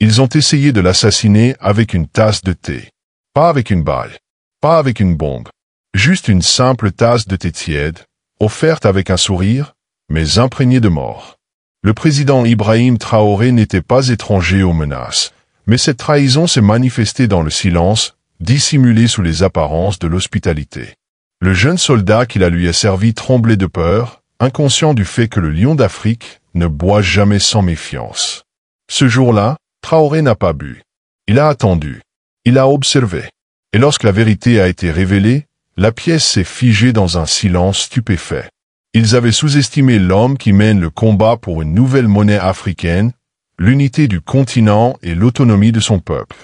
Ils ont essayé de l'assassiner avec une tasse de thé. Pas avec une balle. Pas avec une bombe. Juste une simple tasse de thé tiède, offerte avec un sourire, mais imprégnée de mort. Le président Ibrahim Traoré n'était pas étranger aux menaces, mais cette trahison s'est manifestée dans le silence, dissimulée sous les apparences de l'hospitalité. Le jeune soldat qui la lui a servi tremblait de peur, inconscient du fait que le lion d'Afrique ne boit jamais sans méfiance. Ce jour-là, Traoré n'a pas bu. Il a attendu. Il a observé. Et lorsque la vérité a été révélée, la pièce s'est figée dans un silence stupéfait. Ils avaient sous-estimé l'homme qui mène le combat pour une nouvelle monnaie africaine, l'unité du continent et l'autonomie de son peuple.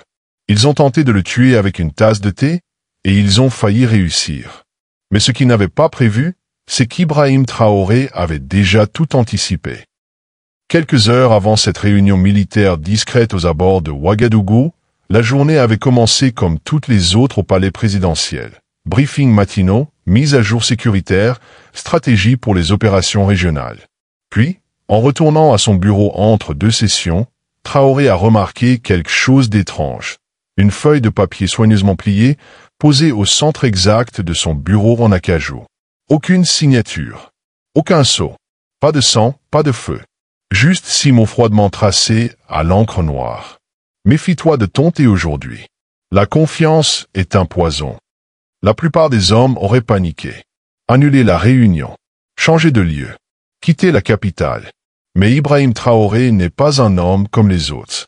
Ils ont tenté de le tuer avec une tasse de thé, et ils ont failli réussir. Mais ce qu'ils n'avaient pas prévu, c'est qu'Ibrahim Traoré avait déjà tout anticipé. Quelques heures avant cette réunion militaire discrète aux abords de Ouagadougou, la journée avait commencé comme toutes les autres au palais présidentiel. Briefings matinaux, mise à jour sécuritaire, stratégie pour les opérations régionales. Puis, en retournant à son bureau entre deux sessions, Traoré a remarqué quelque chose d'étrange. Une feuille de papier soigneusement pliée, posée au centre exact de son bureau en acajou. Aucune signature. Aucun sceau. Pas de sang, pas de feu. Juste 6 mots froidement tracés à l'encre noire. Méfie-toi de ton thé aujourd'hui. La confiance est un poison. La plupart des hommes auraient paniqué. Annulé la réunion. Changé de lieu. Quitté la capitale. Mais Ibrahim Traoré n'est pas un homme comme les autres.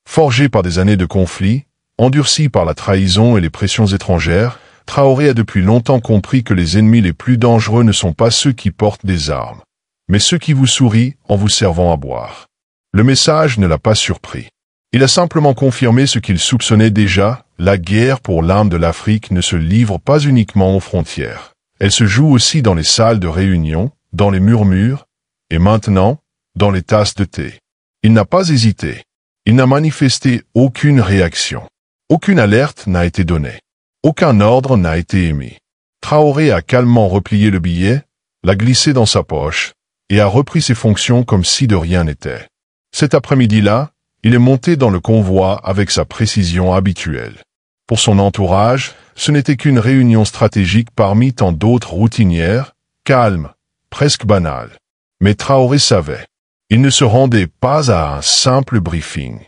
Forgé par des années de conflits, endurci par la trahison et les pressions étrangères, Traoré a depuis longtemps compris que les ennemis les plus dangereux ne sont pas ceux qui portent des armes, mais ceux qui vous sourient en vous servant à boire. Le message ne l'a pas surpris. Il a simplement confirmé ce qu'il soupçonnait déjà, la guerre pour l'âme de l'Afrique ne se livre pas uniquement aux frontières. Elle se joue aussi dans les salles de réunion, dans les murmures, et maintenant, dans les tasses de thé. Il n'a pas hésité. Il n'a manifesté aucune réaction. Aucune alerte n'a été donnée. Aucun ordre n'a été émis. Traoré a calmement replié le billet, l'a glissé dans sa poche, et a repris ses fonctions comme si de rien n'était. Cet après-midi-là, il est monté dans le convoi avec sa précision habituelle. Pour son entourage, ce n'était qu'une réunion stratégique parmi tant d'autres routinières, calmes, presque banales. Mais Traoré savait. Il ne se rendait pas à un simple briefing.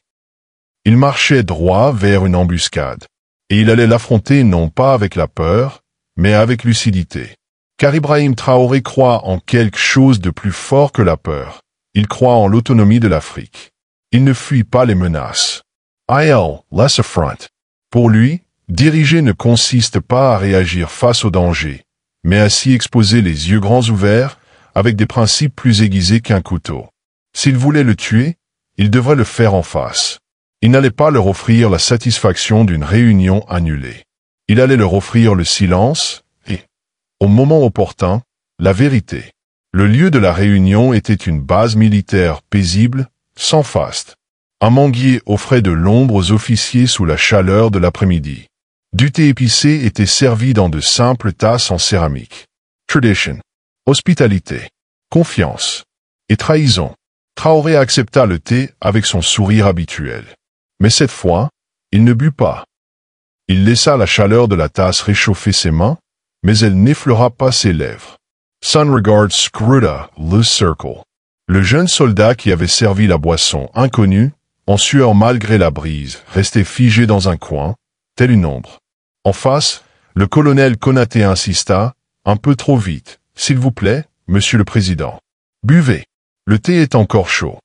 Il marchait droit vers une embuscade. Et il allait l'affronter non pas avec la peur, mais avec lucidité. Car Ibrahim Traoré croit en quelque chose de plus fort que la peur. Il croit en l'autonomie de l'Afrique. Il ne fuit pas les menaces. Less affront. Pour lui, diriger ne consiste pas à réagir face au danger, mais à s'y exposer les yeux grands ouverts, avec des principes plus aiguisés qu'un couteau. S'il voulait le tuer, il devrait le faire en face. Il n'allait pas leur offrir la satisfaction d'une réunion annulée. Il allait leur offrir le silence et, au moment opportun, la vérité. Le lieu de la réunion était une base militaire paisible, sans faste. Un manguier offrait de l'ombre aux officiers sous la chaleur de l'après-midi. Du thé épicé était servi dans de simples tasses en céramique. Tradition, hospitalité, confiance et trahison. Traoré accepta le thé avec son sourire habituel. Mais cette fois, il ne but pas. Il laissa la chaleur de la tasse réchauffer ses mains, mais elle n'effleura pas ses lèvres. Sunregard scruta le circle. Le jeune soldat qui avait servi la boisson inconnue, en sueur malgré la brise, restait figé dans un coin, tel une ombre. En face, le colonel Konaté insista, un peu trop vite. « S'il vous plaît, monsieur le président. Buvez. Le thé est encore chaud. »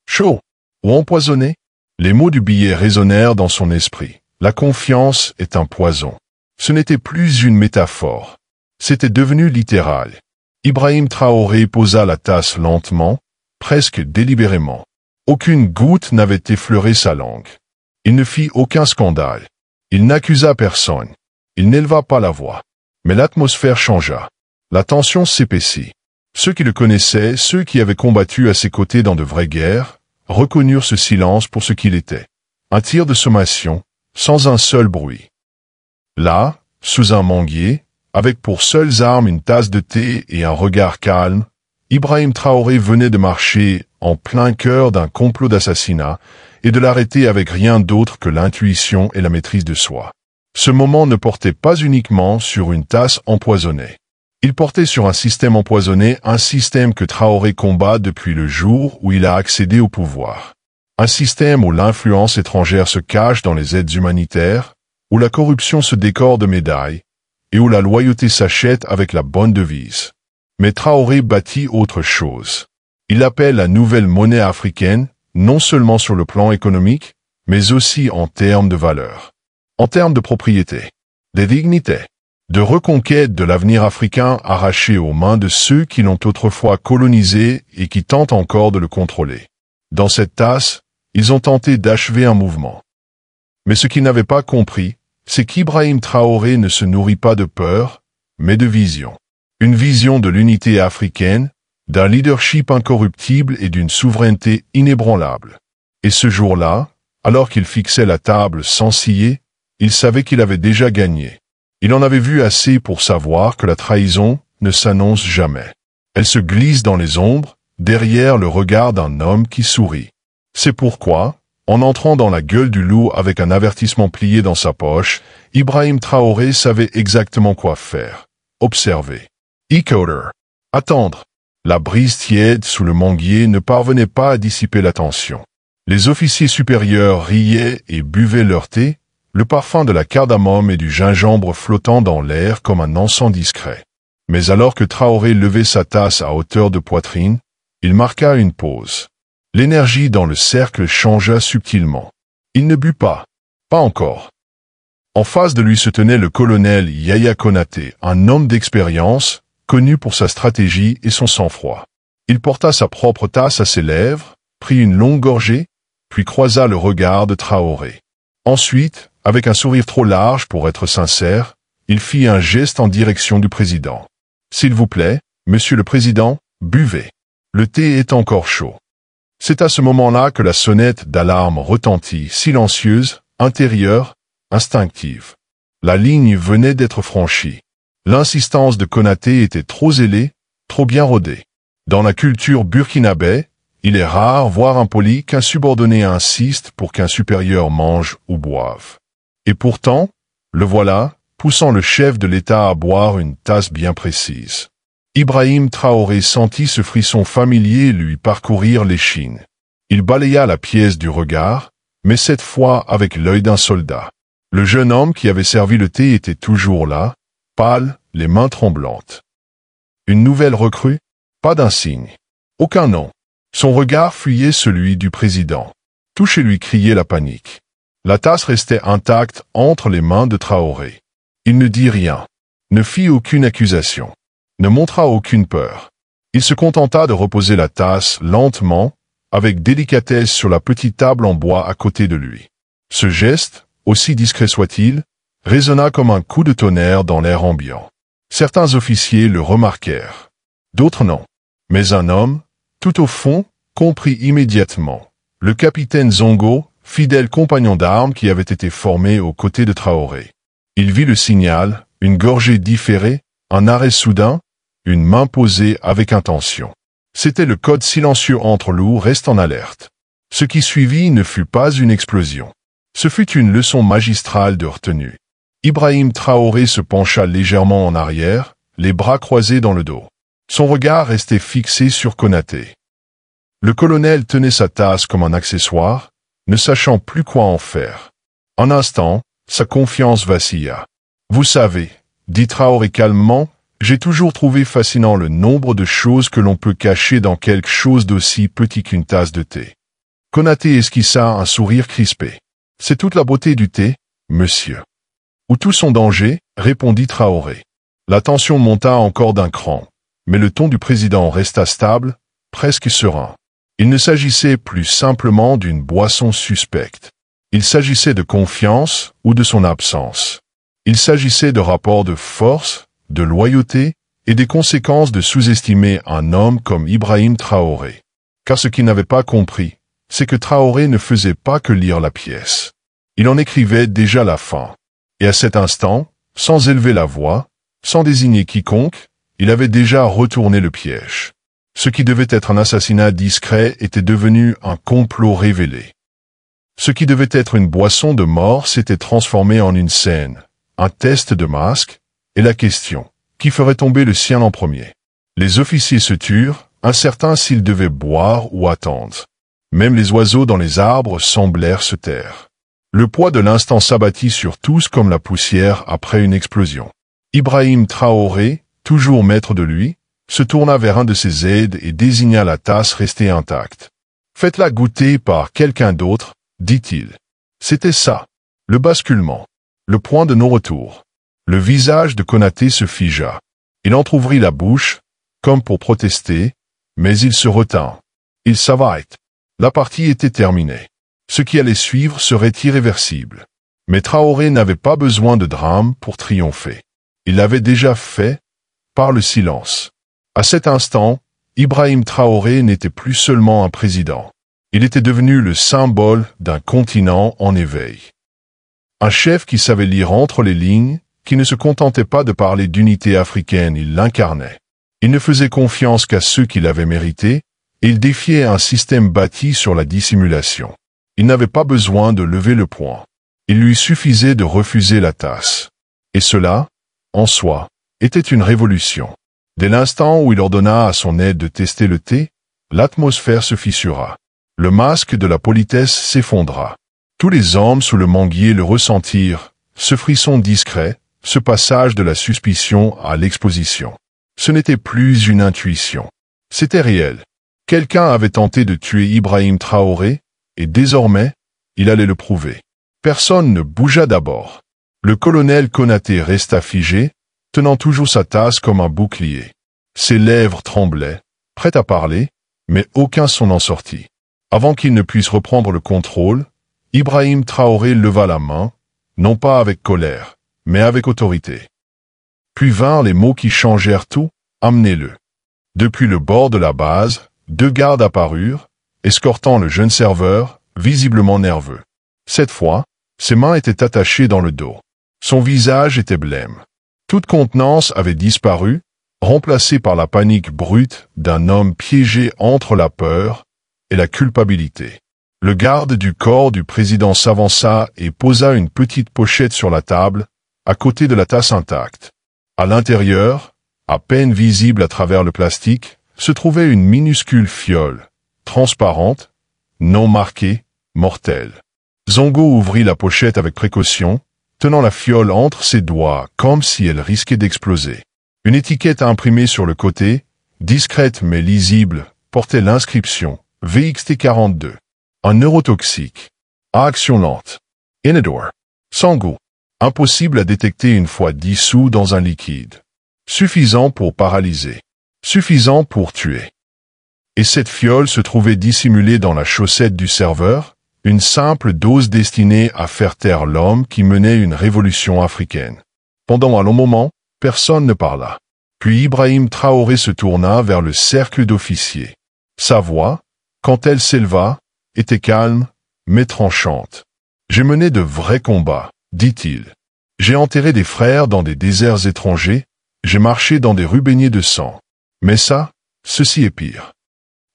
Chaud ou empoisonné? Les mots du billet résonnèrent dans son esprit. La confiance est un poison. Ce n'était plus une métaphore. C'était devenu littéral. Ibrahim Traoré posa la tasse lentement, presque délibérément. Aucune goutte n'avait effleuré sa langue. Il ne fit aucun scandale. Il n'accusa personne. Il n'éleva pas la voix. Mais l'atmosphère changea. La tension s'épaissit. Ceux qui le connaissaient, ceux qui avaient combattu à ses côtés dans de vraies guerres, reconnurent ce silence pour ce qu'il était. Un tir de sommation, sans un seul bruit. Là, sous un manguier, avec pour seules armes une tasse de thé et un regard calme, Ibrahim Traoré venait de marcher en plein cœur d'un complot d'assassinat, et de l'arrêter avec rien d'autre que l'intuition et la maîtrise de soi. Ce moment ne portait pas uniquement sur une tasse empoisonnée. Il portait sur un système empoisonné, un système que Traoré combat depuis le jour où il a accédé au pouvoir. Un système où l'influence étrangère se cache dans les aides humanitaires, où la corruption se décore de médailles, et où la loyauté s'achète avec la bonne devise. Mais Traoré bâtit autre chose. Il appelle la nouvelle monnaie africaine, non seulement sur le plan économique, mais aussi en termes de valeur, en termes de propriété, de dignité, de reconquête de l'avenir africain arraché aux mains de ceux qui l'ont autrefois colonisé et qui tentent encore de le contrôler. Dans cette tasse, ils ont tenté d'achever un mouvement. Mais ce qu'ils n'avaient pas compris, c'est qu'Ibrahim Traoré ne se nourrit pas de peur, mais de vision. Une vision de l'unité africaine, d'un leadership incorruptible et d'une souveraineté inébranlable. Et ce jour-là, alors qu'il fixait la table sans scier, il savait qu'il avait déjà gagné. Il en avait vu assez pour savoir que la trahison ne s'annonce jamais. Elle se glisse dans les ombres, derrière le regard d'un homme qui sourit. C'est pourquoi, en entrant dans la gueule du loup avec un avertissement plié dans sa poche, Ibrahim Traoré savait exactement quoi faire. Observer. Écouter. Attendre. La brise tiède sous le manguier ne parvenait pas à dissiper la tension. Les officiers supérieurs riaient et buvaient leur thé, le parfum de la cardamome et du gingembre flottant dans l'air comme un encens discret. Mais alors que Traoré levait sa tasse à hauteur de poitrine, il marqua une pause. L'énergie dans le cercle changea subtilement. Il ne but pas. Pas encore. En face de lui se tenait le colonel Yaya Konaté, un homme d'expérience, connu pour sa stratégie et son sang-froid. Il porta sa propre tasse à ses lèvres, prit une longue gorgée, puis croisa le regard de Traoré. Ensuite, avec un sourire trop large pour être sincère, il fit un geste en direction du président. « S'il vous plaît, monsieur le président, buvez. Le thé est encore chaud. » C'est à ce moment-là que la sonnette d'alarme retentit, silencieuse, intérieure, instinctive. La ligne venait d'être franchie. L'insistance de Konaté était trop zélée, trop bien rodée. Dans la culture burkinabé, il est rare, voire impoli, qu'un subordonné insiste pour qu'un supérieur mange ou boive. Et pourtant, le voilà, poussant le chef de l'État à boire une tasse bien précise. Ibrahim Traoré sentit ce frisson familier lui parcourir l'échine. Il balaya la pièce du regard, mais cette fois avec l'œil d'un soldat. Le jeune homme qui avait servi le thé était toujours là, pâle, les mains tremblantes. Une nouvelle recrue? Pas d'un signe. Aucun nom. Son regard fuyait celui du président. Tout chez lui criait la panique. La tasse restait intacte entre les mains de Traoré. Il ne dit rien, ne fit aucune accusation, ne montra aucune peur. Il se contenta de reposer la tasse lentement, avec délicatesse sur la petite table en bois à côté de lui. Ce geste, aussi discret soit-il, résonna comme un coup de tonnerre dans l'air ambiant. Certains officiers le remarquèrent, d'autres non. Mais un homme, tout au fond, comprit immédiatement. Le capitaine Zongo, fidèle compagnon d'armes qui avait été formé aux côtés de Traoré. Il vit le signal, une gorgée différée, un arrêt soudain, une main posée avec intention. C'était le code silencieux entre loups, reste en alerte. Ce qui suivit ne fut pas une explosion. Ce fut une leçon magistrale de retenue. Ibrahim Traoré se pencha légèrement en arrière, les bras croisés dans le dos. Son regard restait fixé sur Konaté. Le colonel tenait sa tasse comme un accessoire, ne sachant plus quoi en faire. Un instant, sa confiance vacilla. « Vous savez, » dit Traoré calmement, « j'ai toujours trouvé fascinant le nombre de choses que l'on peut cacher dans quelque chose d'aussi petit qu'une tasse de thé. » Konaté esquissa un sourire crispé. « C'est toute la beauté du thé, monsieur. » « Ou tout son danger, » répondit Traoré. La tension monta encore d'un cran, mais le ton du président resta stable, presque serein. Il ne s'agissait plus simplement d'une boisson suspecte. Il s'agissait de confiance ou de son absence. Il s'agissait de rapports de force, de loyauté et des conséquences de sous-estimer un homme comme Ibrahim Traoré. Car ce qu'il n'avait pas compris, c'est que Traoré ne faisait pas que lire la pièce. Il en écrivait déjà la fin. Et à cet instant, sans élever la voix, sans désigner quiconque, il avait déjà retourné le piège. Ce qui devait être un assassinat discret était devenu un complot révélé. Ce qui devait être une boisson de mort s'était transformé en une scène, un test de masque, et la question, qui ferait tomber le sien en premier? Les officiers se turent, incertains s'ils devaient boire ou attendre. Même les oiseaux dans les arbres semblèrent se taire. Le poids de l'instant s'abattit sur tous comme la poussière après une explosion. Ibrahim Traoré, toujours maître de lui, se tourna vers un de ses aides et désigna la tasse restée intacte. « Faites-la goûter par quelqu'un d'autre, dit-il. C'était ça, le basculement, le point de non-retour. Le visage de Konaté se figea. Il entr'ouvrit la bouche, comme pour protester, mais il se retint. Il s'arrête. La partie était terminée. Ce qui allait suivre serait irréversible. Mais Traoré n'avait pas besoin de drame pour triompher. Il l'avait déjà fait, par le silence. À cet instant, Ibrahim Traoré n'était plus seulement un président. Il était devenu le symbole d'un continent en éveil. Un chef qui savait lire entre les lignes, qui ne se contentait pas de parler d'unité africaine, il l'incarnait. Il ne faisait confiance qu'à ceux qui l'avaient mérité, et il défiait un système bâti sur la dissimulation. Il n'avait pas besoin de lever le poing. Il lui suffisait de refuser la tasse. Et cela, en soi, était une révolution. Dès l'instant où il ordonna à son aide de tester le thé, l'atmosphère se fissura. Le masque de la politesse s'effondra. Tous les hommes sous le manguier le ressentirent, ce frisson discret, ce passage de la suspicion à l'exposition. Ce n'était plus une intuition. C'était réel. Quelqu'un avait tenté de tuer Ibrahim Traoré, et désormais, il allait le prouver. Personne ne bougea d'abord. Le colonel Konaté resta figé, tenant toujours sa tasse comme un bouclier. Ses lèvres tremblaient, prêtes à parler, mais aucun son n'en sortit. Avant qu'il ne puisse reprendre le contrôle, Ibrahim Traoré leva la main, non pas avec colère, mais avec autorité. Puis vinrent les mots qui changèrent tout, « Amenez-le ». Depuis le bord de la base, 2 gardes apparurent, escortant le jeune serveur, visiblement nerveux. Cette fois, ses mains étaient attachées dans le dos. Son visage était blême. Toute contenance avait disparu, remplacée par la panique brute d'un homme piégé entre la peur et la culpabilité. Le garde du corps du président s'avança et posa une petite pochette sur la table, à côté de la tasse intacte. À l'intérieur, à peine visible à travers le plastique, se trouvait une minuscule fiole, transparente, non marquée, mortelle. Zongo ouvrit la pochette avec précaution, tenant la fiole entre ses doigts comme si elle risquait d'exploser. Une étiquette imprimée sur le côté, discrète mais lisible, portait l'inscription VXT42. Un neurotoxique. À action lente. Inodore. Sans goût. Impossible à détecter une fois dissous dans un liquide. Suffisant pour paralyser. Suffisant pour tuer. Et cette fiole se trouvait dissimulée dans la chaussette du serveur, une simple dose destinée à faire taire l'homme qui menait une révolution africaine. Pendant un long moment, personne ne parla. Puis Ibrahim Traoré se tourna vers le cercle d'officiers. Sa voix, quand elle s'éleva, était calme, mais tranchante. « J'ai mené de vrais combats, dit-il. J'ai enterré des frères dans des déserts étrangers, j'ai marché dans des rues baignées de sang. Mais ça, ceci est pire. »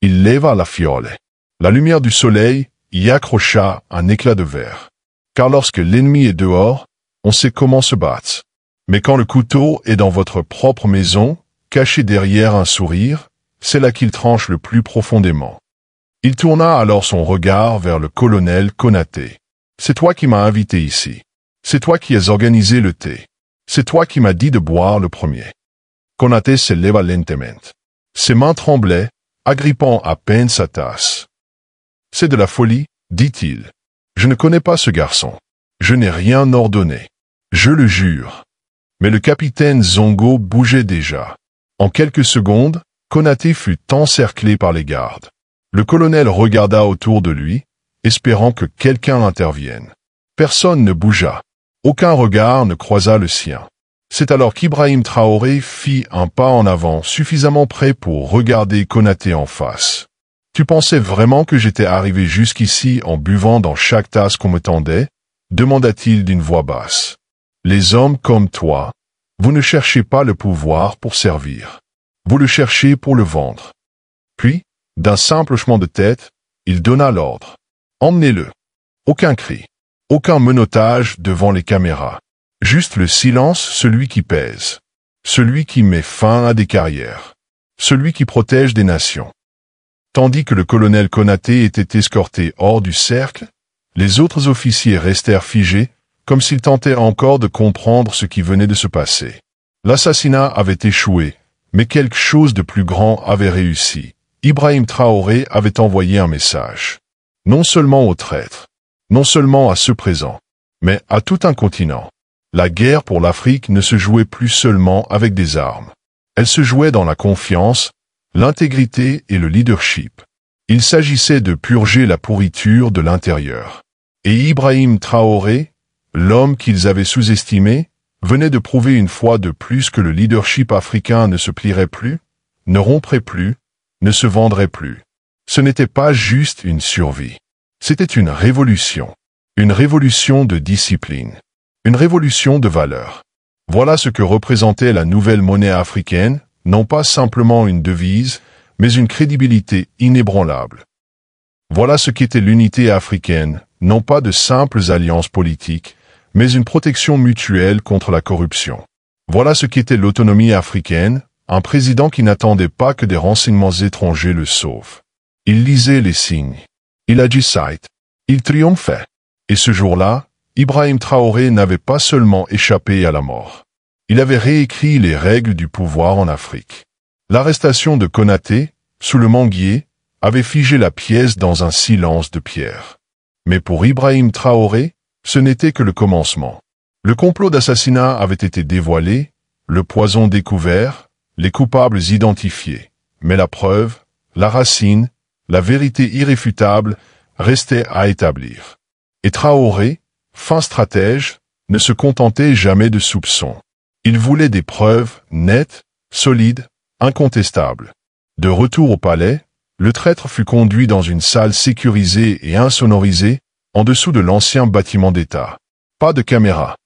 Il leva la fiole. La lumière du soleil y accrocha un éclat de verre. Car lorsque l'ennemi est dehors, on sait comment se battre. Mais quand le couteau est dans votre propre maison, caché derrière un sourire, c'est là qu'il tranche le plus profondément. Il tourna alors son regard vers le colonel Konaté. « C'est toi qui m'as invité ici. C'est toi qui as organisé le thé. C'est toi qui m'as dit de boire le premier. » Konaté se leva lentement. Ses mains tremblaient, agrippant à peine sa tasse. « C'est de la folie, dit-il. Je ne connais pas ce garçon. Je n'ai rien ordonné. Je le jure. » Mais le capitaine Zongo bougeait déjà. En quelques secondes, Konaté fut encerclé par les gardes. Le colonel regarda autour de lui, espérant que quelqu'un intervienne. Personne ne bougea. Aucun regard ne croisa le sien. C'est alors qu'Ibrahim Traoré fit un pas en avant suffisamment près pour regarder Konaté en face. « Tu pensais vraiment que j'étais arrivé jusqu'ici en buvant dans chaque tasse qu'on me tendait ?» demanda-t-il d'une voix basse. « Les hommes comme toi, vous ne cherchez pas le pouvoir pour servir. Vous le cherchez pour le vendre. Puis, d'un simple hochement de tête, il donna l'ordre. Emmenez-le. Aucun cri. Aucun menottage devant les caméras. Juste le silence, celui qui pèse. Celui qui met fin à des carrières. Celui qui protège des nations. Tandis que le colonel Konaté était escorté hors du cercle, les autres officiers restèrent figés, comme s'ils tentaient encore de comprendre ce qui venait de se passer. L'assassinat avait échoué, mais quelque chose de plus grand avait réussi. Ibrahim Traoré avait envoyé un message. Non seulement aux traîtres, non seulement à ceux présents, mais à tout un continent. La guerre pour l'Afrique ne se jouait plus seulement avec des armes. Elle se jouait dans la confiance, l'intégrité et le leadership. Il s'agissait de purger la pourriture de l'intérieur. Et Ibrahim Traoré, l'homme qu'ils avaient sous-estimé, venait de prouver une fois de plus que le leadership africain ne se plierait plus, ne romprait plus, ne se vendrait plus. Ce n'était pas juste une survie. C'était une révolution de discipline, une révolution de valeurs. Voilà ce que représentait la nouvelle monnaie africaine, non pas simplement une devise, mais une crédibilité inébranlable. Voilà ce qu'était l'unité africaine, non pas de simples alliances politiques, mais une protection mutuelle contre la corruption. Voilà ce qu'était l'autonomie africaine, un président qui n'attendait pas que des renseignements étrangers le sauvent. Il lisait les signes. Il agissait. Il triomphait. Et ce jour-là, Ibrahim Traoré n'avait pas seulement échappé à la mort. Il avait réécrit les règles du pouvoir en Afrique. L'arrestation de Konaté, sous le manguier, avait figé la pièce dans un silence de pierre. Mais pour Ibrahim Traoré, ce n'était que le commencement. Le complot d'assassinat avait été dévoilé, le poison découvert, les coupables identifiés. Mais la preuve, la racine, la vérité irréfutable restait à établir. Et Traoré, fin stratège, ne se contentait jamais de soupçons. Il voulait des preuves nettes, solides, incontestables. De retour au palais, le traître fut conduit dans une salle sécurisée et insonorisée, en dessous de l'ancien bâtiment d'État. Pas de caméra.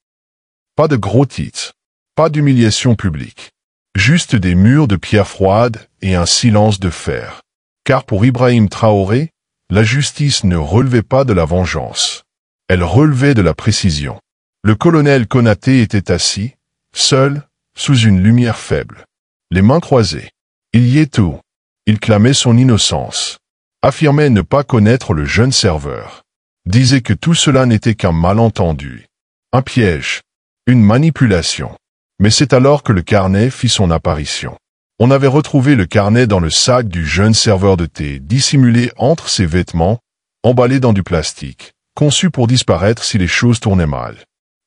Pas de gros titres. Pas d'humiliation publique. Juste des murs de pierre froide et un silence de fer. Car pour Ibrahim Traoré, la justice ne relevait pas de la vengeance. Elle relevait de la précision. Le colonel Konaté était assis, seul, sous une lumière faible. Les mains croisées. Il y est tout. Il clamait son innocence. Affirmait ne pas connaître le jeune serveur. Disait que tout cela n'était qu'un malentendu. Un piège. Une manipulation. Mais c'est alors que le carnet fit son apparition. On avait retrouvé le carnet dans le sac du jeune serveur de thé, dissimulé entre ses vêtements, emballé dans du plastique, conçu pour disparaître si les choses tournaient mal.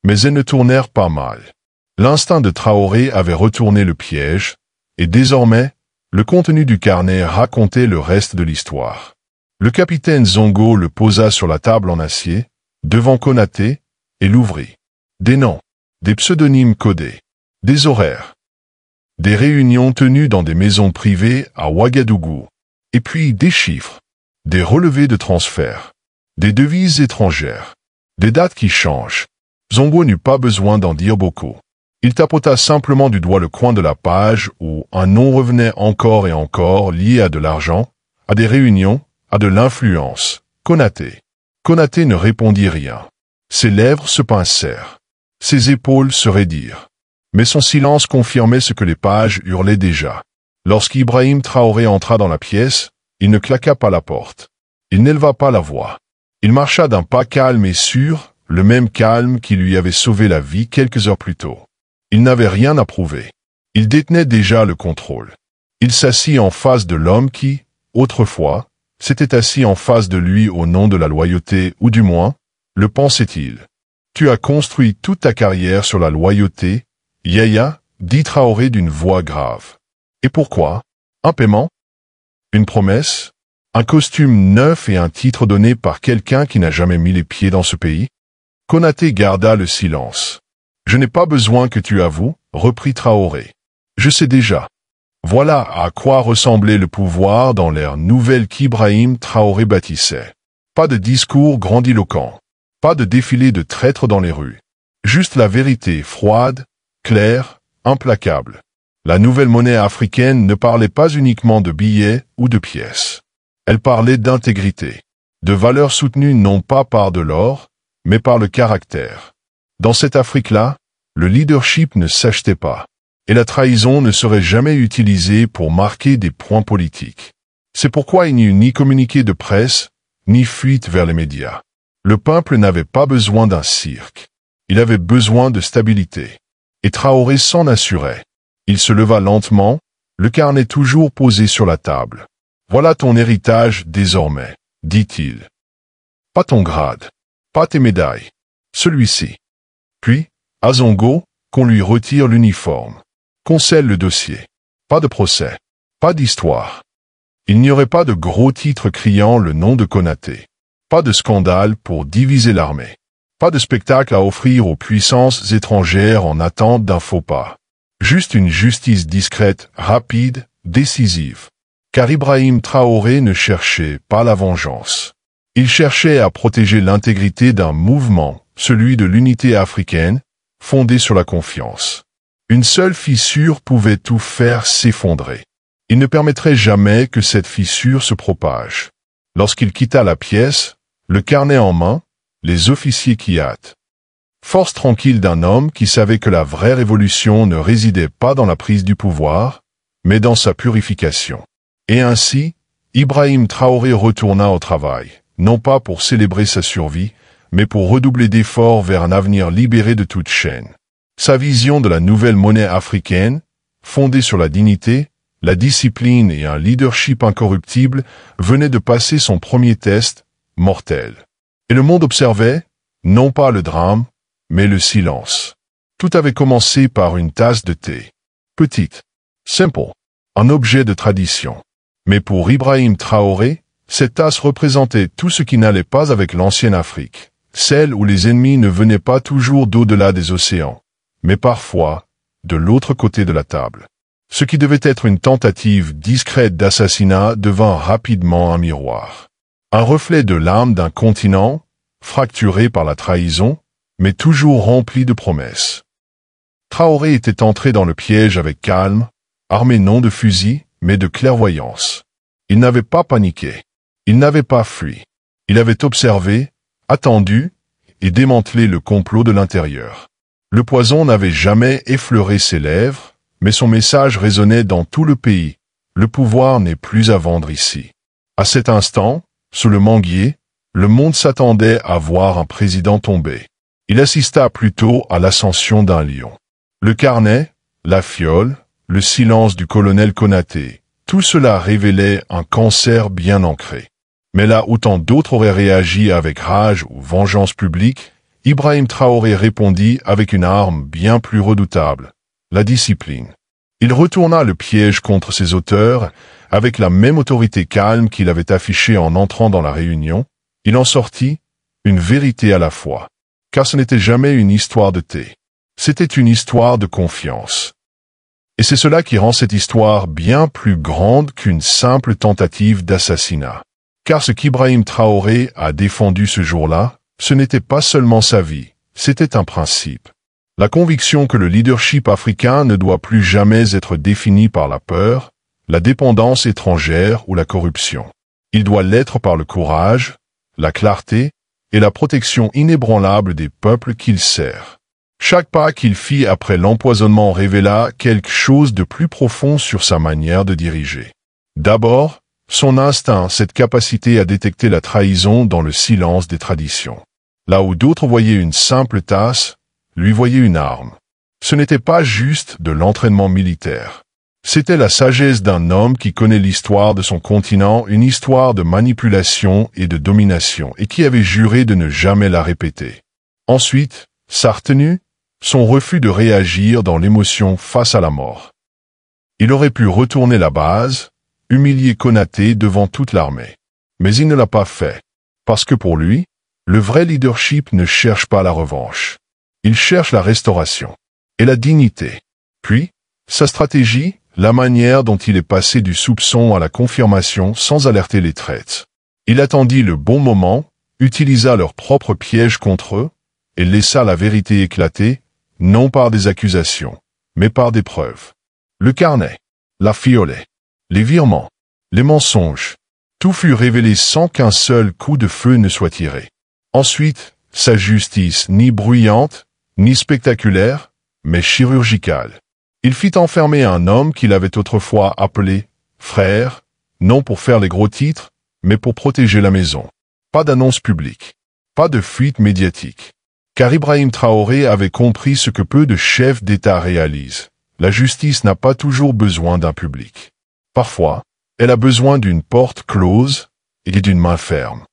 Mais elles ne tournèrent pas mal. L'instinct de Traoré avait retourné le piège, et désormais, le contenu du carnet racontait le reste de l'histoire. Le capitaine Zongo le posa sur la table en acier, devant Konaté, et l'ouvrit. Des noms, des pseudonymes codés, des horaires, des réunions tenues dans des maisons privées à Ouagadougou, et puis des chiffres, des relevés de transfert, des devises étrangères, des dates qui changent. Zongo n'eut pas besoin d'en dire beaucoup. Il tapota simplement du doigt le coin de la page où un nom revenait encore et encore lié à de l'argent, à des réunions, à de l'influence. Konaté. Konaté ne répondit rien. Ses lèvres se pincèrent. Ses épaules se raidirent. Mais son silence confirmait ce que les pages hurlaient déjà. Lorsqu'Ibrahim Traoré entra dans la pièce, il ne claqua pas la porte. Il n'éleva pas la voix. Il marcha d'un pas calme et sûr, le même calme qui lui avait sauvé la vie quelques heures plus tôt. Il n'avait rien à prouver. Il détenait déjà le contrôle. Il s'assit en face de l'homme qui, autrefois, s'était assis en face de lui au nom de la loyauté, ou du moins, le pensait-il. Tu as construit toute ta carrière sur la loyauté, Yaya, dit Traoré d'une voix grave. Et pourquoi? Un paiement? Une promesse? Un costume neuf et un titre donné par quelqu'un qui n'a jamais mis les pieds dans ce pays? Konaté garda le silence. Je n'ai pas besoin que tu avoues, reprit Traoré. Je sais déjà. Voilà à quoi ressemblait le pouvoir dans l'ère nouvelle qu'Ibrahim Traoré bâtissait. Pas de discours grandiloquents. Pas de défilé de traîtres dans les rues. Juste la vérité froide, claire, implacable. La nouvelle monnaie africaine ne parlait pas uniquement de billets ou de pièces. Elle parlait d'intégrité, de valeurs soutenues non pas par de l'or, mais par le caractère. Dans cette Afrique-là, le leadership ne s'achetait pas, et la trahison ne serait jamais utilisée pour marquer des points politiques. C'est pourquoi il n'y eut ni communiqué de presse, ni fuite vers les médias. Le peuple n'avait pas besoin d'un cirque. Il avait besoin de stabilité. Et Traoré s'en assurait. Il se leva lentement, le carnet toujours posé sur la table. « Voilà ton héritage désormais, » dit-il. « Pas ton grade, pas tes médailles, celui-ci. » Puis, à Zongo, qu'on lui retire l'uniforme, qu'on scelle le dossier. Pas de procès, pas d'histoire. Il n'y aurait pas de gros titres criant le nom de Konaté. Pas de scandale pour diviser l'armée. Pas de spectacle à offrir aux puissances étrangères en attente d'un faux pas. Juste une justice discrète, rapide, décisive. Car Ibrahim Traoré ne cherchait pas la vengeance. Il cherchait à protéger l'intégrité d'un mouvement, celui de l'unité africaine, fondé sur la confiance. Une seule fissure pouvait tout faire s'effondrer. Il ne permettrait jamais que cette fissure se propage. Lorsqu'il quitta la pièce, le carnet en main, les officiers qui hâtent. Force tranquille d'un homme qui savait que la vraie révolution ne résidait pas dans la prise du pouvoir, mais dans sa purification. Et ainsi, Ibrahim Traoré retourna au travail, non pas pour célébrer sa survie, mais pour redoubler d'efforts vers un avenir libéré de toute chaîne. Sa vision de la nouvelle monnaie africaine, fondée sur la dignité, la discipline et un leadership incorruptible, venait de passer son premier test, mortel. Et le monde observait, non pas le drame, mais le silence. Tout avait commencé par une tasse de thé. Petite, simple, un objet de tradition. Mais pour Ibrahim Traoré, cette tasse représentait tout ce qui n'allait pas avec l'ancienne Afrique, celle où les ennemis ne venaient pas toujours d'au-delà des océans, mais parfois de l'autre côté de la table. Ce qui devait être une tentative discrète d'assassinat devint rapidement un miroir. Un reflet de l'âme d'un continent, fracturé par la trahison, mais toujours rempli de promesses. Traoré était entré dans le piège avec calme, armé non de fusil, mais de clairvoyance. Il n'avait pas paniqué. Il n'avait pas fui. Il avait observé, attendu, et démantelé le complot de l'intérieur. Le poison n'avait jamais effleuré ses lèvres, mais son message résonnait dans tout le pays. Le pouvoir n'est plus à vendre ici. À cet instant, sous le manguier, le monde s'attendait à voir un président tomber. Il assista plutôt à l'ascension d'un lion. Le carnet, la fiole, le silence du colonel Konaté, tout cela révélait un cancer bien ancré. Mais là où tant d'autres auraient réagi avec rage ou vengeance publique, Ibrahim Traoré répondit avec une arme bien plus redoutable, la discipline. Il retourna le piège contre ses auteurs, avec la même autorité calme qu'il avait affichée en entrant dans la réunion. Il en sortit une vérité à la fois, car ce n'était jamais une histoire de thé. C'était une histoire de confiance. Et c'est cela qui rend cette histoire bien plus grande qu'une simple tentative d'assassinat. Car ce qu'Ibrahim Traoré a défendu ce jour-là, ce n'était pas seulement sa vie, c'était un principe. La conviction que le leadership africain ne doit plus jamais être défini par la peur, la dépendance étrangère ou la corruption. Il doit l'être par le courage, la clarté et la protection inébranlable des peuples qu'il sert. Chaque pas qu'il fit après l'empoisonnement révéla quelque chose de plus profond sur sa manière de diriger. D'abord, son instinct, cette capacité à détecter la trahison dans le silence des traditions. Là où d'autres voyaient une simple tasse, lui voyaient une arme. Ce n'était pas juste de l'entraînement militaire. C'était la sagesse d'un homme qui connaît l'histoire de son continent, une histoire de manipulation et de domination, et qui avait juré de ne jamais la répéter. Ensuite, sa retenue, son refus de réagir dans l'émotion face à la mort. Il aurait pu retourner la base, humilier Konaté devant toute l'armée. Mais il ne l'a pas fait, parce que pour lui, le vrai leadership ne cherche pas la revanche. Il cherche la restauration et la dignité. Puis, sa stratégie, la manière dont il est passé du soupçon à la confirmation sans alerter les traîtres. Il attendit le bon moment, utilisa leur propre piège contre eux, et laissa la vérité éclater, non par des accusations, mais par des preuves. le carnet, la fiole, les virements, les mensonges. Tout fut révélé sans qu'un seul coup de feu ne soit tiré. Ensuite, sa justice, ni bruyante, ni spectaculaire, mais chirurgicale. Il fit enfermer un homme qu'il avait autrefois appelé frère, non pour faire les gros titres, mais pour protéger la maison. Pas d'annonce publique, pas de fuite médiatique. Car Ibrahim Traoré avait compris ce que peu de chefs d'État réalisent. La justice n'a pas toujours besoin d'un public. Parfois, elle a besoin d'une porte close et d'une main ferme.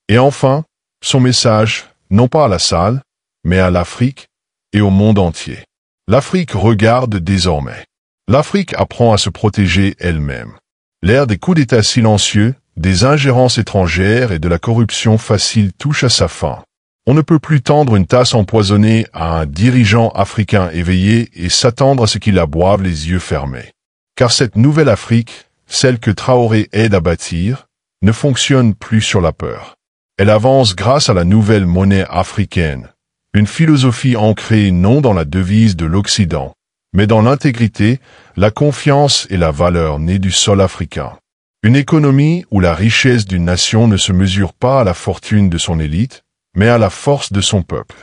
Et enfin, son message, non pas à la salle, mais à l'Afrique et au monde entier. L'Afrique regarde désormais. L'Afrique apprend à se protéger elle-même. L'ère des coups d'État silencieux, des ingérences étrangères et de la corruption facile touche à sa fin. On ne peut plus tendre une tasse empoisonnée à un dirigeant africain éveillé et s'attendre à ce qu'il la boive les yeux fermés. Car cette nouvelle Afrique, celle que Traoré aide à bâtir, ne fonctionne plus sur la peur. Elle avance grâce à la nouvelle monnaie africaine, une philosophie ancrée non dans la devise de l'Occident, mais dans l'intégrité, la confiance et la valeur nées du sol africain. Une économie où la richesse d'une nation ne se mesure pas à la fortune de son élite, mais à la force de son peuple.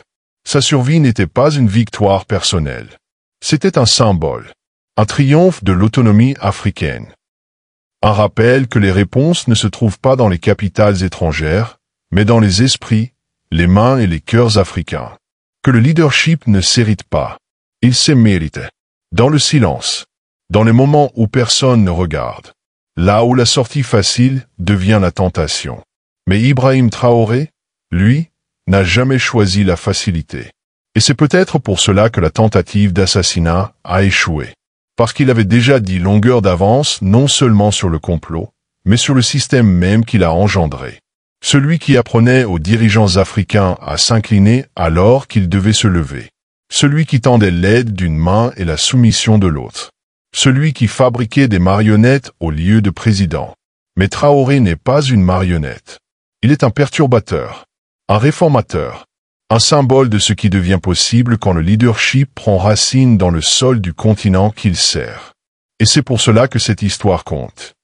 Sa survie n'était pas une victoire personnelle. C'était un symbole, un triomphe de l'autonomie africaine. Un rappel que les réponses ne se trouvent pas dans les capitales étrangères, mais dans les esprits, les mains et les cœurs africains. Que le leadership ne s'hérite pas. Il se mérite. Dans le silence. Dans les moments où personne ne regarde. Là où la sortie facile devient la tentation. Mais Ibrahim Traoré, lui, n'a jamais choisi la facilité. Et c'est peut-être pour cela que la tentative d'assassinat a échoué. Parce qu'il avait déjà dit longueur d'avance non seulement sur le complot, mais sur le système même qu'il a engendré. Celui qui apprenait aux dirigeants africains à s'incliner alors qu'ils devaient se lever. Celui qui tendait l'aide d'une main et la soumission de l'autre. Celui qui fabriquait des marionnettes au lieu de président. Mais Traoré n'est pas une marionnette. Il est un perturbateur, un réformateur, un symbole de ce qui devient possible quand le leadership prend racine dans le sol du continent qu'il sert. Et c'est pour cela que cette histoire compte.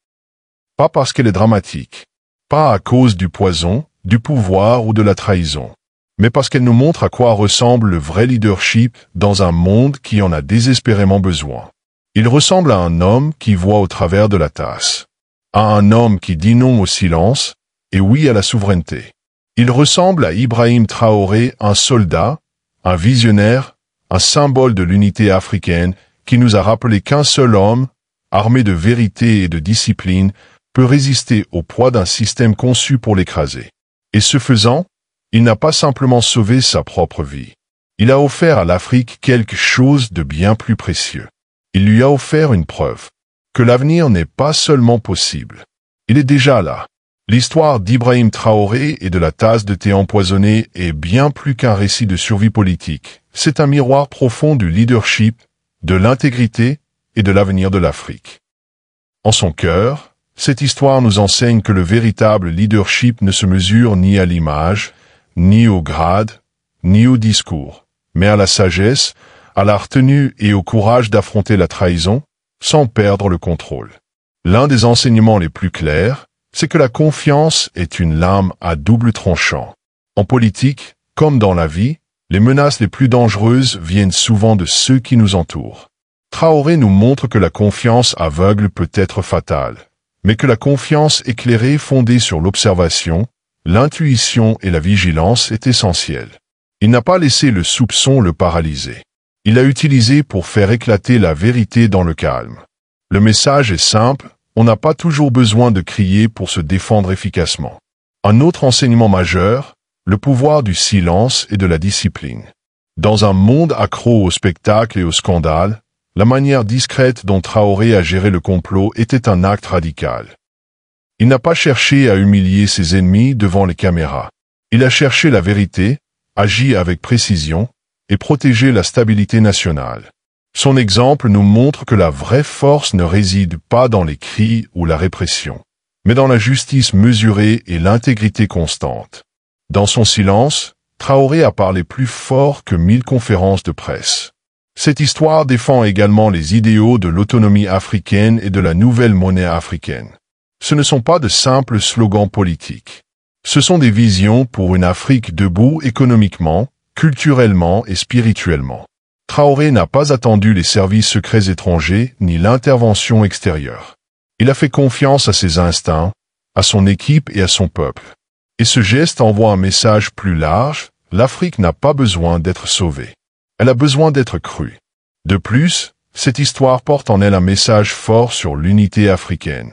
Pas parce qu'elle est dramatique, pas à cause du poison, du pouvoir ou de la trahison, mais parce qu'elle nous montre à quoi ressemble le vrai leadership dans un monde qui en a désespérément besoin. Il ressemble à un homme qui voit au travers de la tasse, à un homme qui dit non au silence et oui à la souveraineté. Il ressemble à Ibrahim Traoré, un soldat, un visionnaire, un symbole de l'unité africaine qui nous a rappelé qu'un seul homme, armé de vérité et de discipline, peut résister au poids d'un système conçu pour l'écraser. Et ce faisant, il n'a pas simplement sauvé sa propre vie. Il a offert à l'Afrique quelque chose de bien plus précieux. Il lui a offert une preuve que l'avenir n'est pas seulement possible. Il est déjà là. L'histoire d'Ibrahim Traoré et de la tasse de thé empoisonnée est bien plus qu'un récit de survie politique. C'est un miroir profond du leadership, de l'intégrité et de l'avenir de l'Afrique. En son cœur, cette histoire nous enseigne que le véritable leadership ne se mesure ni à l'image, ni au grade, ni au discours, mais à la sagesse, à la retenue et au courage d'affronter la trahison, sans perdre le contrôle. L'un des enseignements les plus clairs, c'est que la confiance est une lame à double tranchant. En politique, comme dans la vie, les menaces les plus dangereuses viennent souvent de ceux qui nous entourent. Traoré nous montre que la confiance aveugle peut être fatale, mais que la confiance éclairée fondée sur l'observation, l'intuition et la vigilance est essentielle. Il n'a pas laissé le soupçon le paralyser. Il l'a utilisé pour faire éclater la vérité dans le calme. Le message est simple. On n'a pas toujours besoin de crier pour se défendre efficacement. Un autre enseignement majeur, le pouvoir du silence et de la discipline. Dans un monde accro au spectacle et au scandale, la manière discrète dont Traoré a géré le complot était un acte radical. Il n'a pas cherché à humilier ses ennemis devant les caméras. Il a cherché la vérité, agi avec précision et protégé la stabilité nationale. Son exemple nous montre que la vraie force ne réside pas dans les cris ou la répression, mais dans la justice mesurée et l'intégrité constante. Dans son silence, Traoré a parlé plus fort que 1000 conférences de presse. Cette histoire défend également les idéaux de l'autonomie africaine et de la nouvelle monnaie africaine. Ce ne sont pas de simples slogans politiques. Ce sont des visions pour une Afrique debout économiquement, culturellement et spirituellement. Traoré n'a pas attendu les services secrets étrangers ni l'intervention extérieure. Il a fait confiance à ses instincts, à son équipe et à son peuple. Et ce geste envoie un message plus large: l'Afrique n'a pas besoin d'être sauvée. Elle a besoin d'être crue. De plus, cette histoire porte en elle un message fort sur l'unité africaine.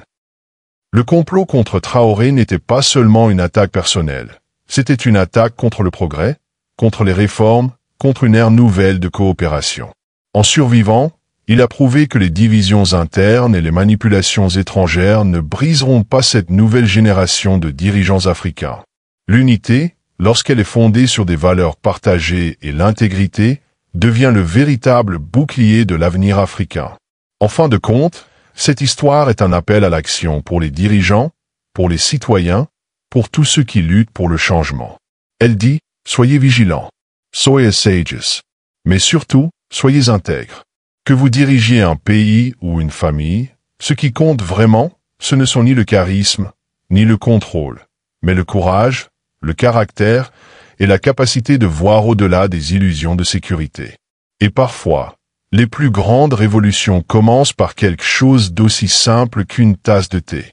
Le complot contre Traoré n'était pas seulement une attaque personnelle. C'était une attaque contre le progrès, contre les réformes, contre une ère nouvelle de coopération. En survivant, il a prouvé que les divisions internes et les manipulations étrangères ne briseront pas cette nouvelle génération de dirigeants africains. L'unité, lorsqu'elle est fondée sur des valeurs partagées et l'intégrité, devient le véritable bouclier de l'avenir africain. En fin de compte, cette histoire est un appel à l'action pour les dirigeants, pour les citoyens, pour tous ceux qui luttent pour le changement. Elle dit: soyez vigilants, soyez sages, mais surtout, soyez intègres. Que vous dirigiez un pays ou une famille, ce qui compte vraiment, ce ne sont ni le charisme, ni le contrôle, mais le courage, le caractère et la capacité de voir au-delà des illusions de sécurité. Et parfois, les plus grandes révolutions commencent par quelque chose d'aussi simple qu'une tasse de thé.